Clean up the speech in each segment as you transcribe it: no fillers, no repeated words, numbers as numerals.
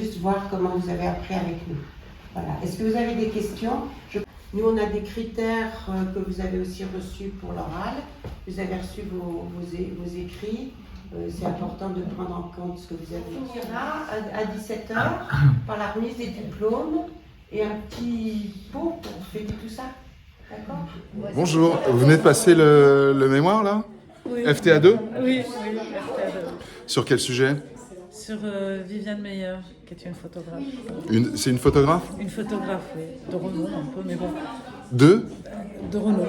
juste voir comment vous avez appris avec nous. Voilà. Est-ce que vous avez des questions? Nous, on a des critères que vous avez aussi reçus pour l'oral. Vous avez reçu vos écrits. C'est important de prendre en compte ce que vous avez. On ira à 17h par la remise des diplômes et un petit pot pour fêter tout ça. D'accord? Bonjour, vous venez de passer le mémoire là? Oui. FTA2? Oui, FTA2. Sur quel sujet? Sur Viviane Meyer, qui est une photographe. C'est une photographe? Une photographe, oui. De renom un peu, mais bon. De renom.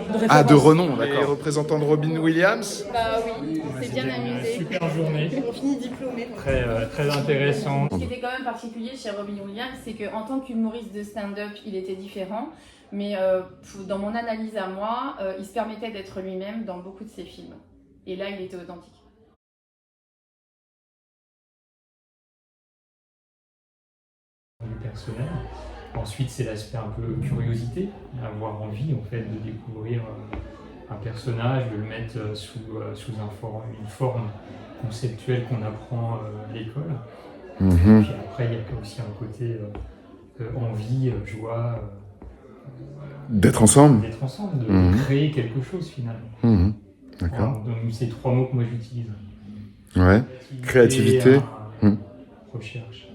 De renom, d'accord. Et représentant de Robin Williams? Bah oui, c'est bien amusé. Super journée. On finit diplômé. Très intéressant. Ce qui était quand même particulier chez Robin Williams, c'est qu'en tant qu'humoriste de stand-up, il était différent. Mais dans mon analyse à moi, il se permettait d'être lui-même dans beaucoup de ses films. Et là, il était authentique. Du personnel. Ensuite, c'est l'aspect un peu curiosité, avoir envie en fait de découvrir un personnage, de le mettre sous une forme conceptuelle qu'on apprend à l'école. Puis après, il y a aussi un côté envie, joie. D'être ensemble? D'être ensemble, de créer quelque chose finalement. D'accord. Donc, c'est 3 mots que moi j'utilise. Ouais. Créativité. Recherche.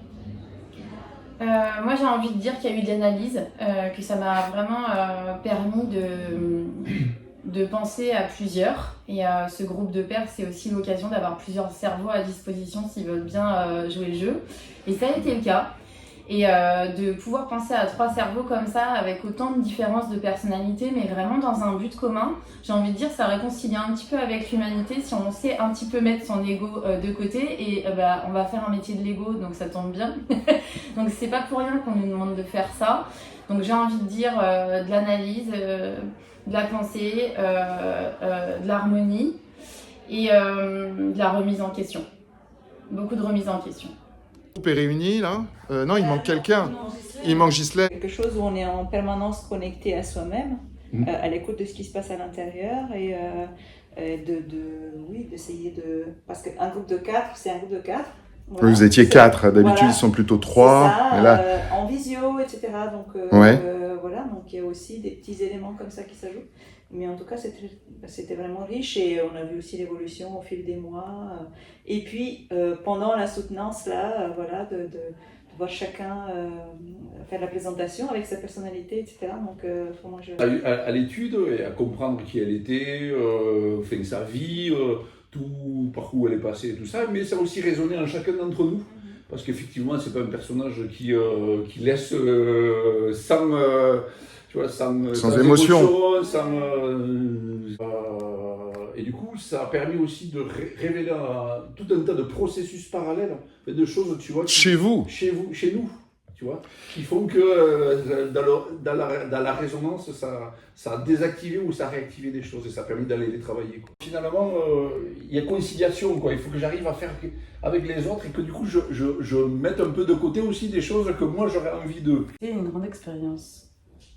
Moi j'ai envie de dire qu'il y a eu de l'analyse, que ça m'a vraiment permis de penser à plusieurs. Et ce groupe de pairs, c'est aussi l'occasion d'avoir plusieurs cerveaux à disposition s'ils veulent bien jouer le jeu. Et ça a été le cas. Et de pouvoir penser à 3 cerveaux comme ça, avec autant de différences de personnalité, mais vraiment dans un but commun, j'ai envie de dire ça réconcilie un petit peu avec l'humanité si on sait un petit peu mettre son ego de côté. Et on va faire un métier de l'ego, donc ça tombe bien. Donc c'est pas pour rien qu'on nous demande de faire ça. Donc j'ai envie de dire de l'analyse, de la pensée, de l'harmonie et de la remise en question. Beaucoup de remise en question. Le groupe est réuni là? Non, il manque quelqu'un. Il manque Ghislaine. Quelque chose où on est en permanence connecté à soi-même, à l'écoute de ce qui se passe à l'intérieur et d'essayer de... Parce qu'un groupe de 4, c'est un groupe de 4. Voilà. Oui, vous étiez 4, d'habitude voilà. Ils sont plutôt 3. Ça, mais là... en visio, etc. Donc, ouais. Voilà, donc il y a aussi des petits éléments comme ça qui s'ajoutent. Mais en tout cas, c'était vraiment riche et on a vu aussi l'évolution au fil des mois. Et puis, pendant la soutenance, là, voilà, de voir chacun faire la présentation avec sa personnalité, etc. Donc, à l'étude et à comprendre qui elle était, sa vie, tout, par où elle est passée et tout ça, mais ça a aussi résonné en chacun d'entre nous. Parce qu'effectivement, c'est pas un personnage qui laisse sans émotion. Et du coup, ça a permis aussi de révéler tout un tas de processus parallèles, de choses, tu vois. Chez nous, tu vois, qui font que dans la résonance, ça a désactivé ou ça a réactivé des choses et ça a permis d'aller les travailler, quoi. Finalement, il y a conciliation, quoi. Il faut que j'arrive à faire avec les autres et que du coup, je mette un peu de côté aussi des choses que moi, j'aurais envie de... C'est une grande expérience.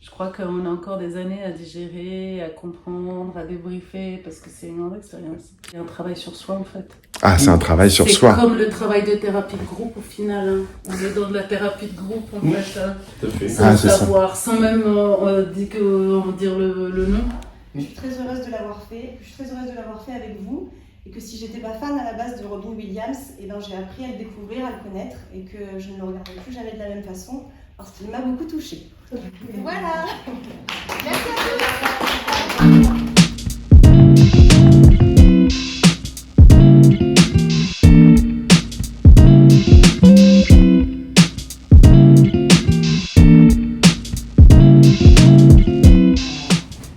Je crois qu'on a encore des années à digérer, à comprendre, à débriefer, parce que c'est une grande expérience. C'est un travail sur soi, en fait. Ah, c'est un travail sur soi. C'est comme le travail de thérapie de groupe, au final. Hein. On est dans de la thérapie de groupe, en fait. Hein. Tout à fait. Sans savoir, sans même dire le nom. Je suis très heureuse de l'avoir fait. Je suis très heureuse de l'avoir fait avec vous. Et que si j'étais pas fan à la base de Robin Williams, j'ai appris à le découvrir, à le connaître, et que je ne le regarderai plus jamais de la même façon, parce qu'il m'a beaucoup touchée. Voilà. Merci à vous.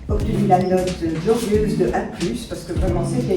Obtenu la note glorieuse de A+, parce que vraiment c'était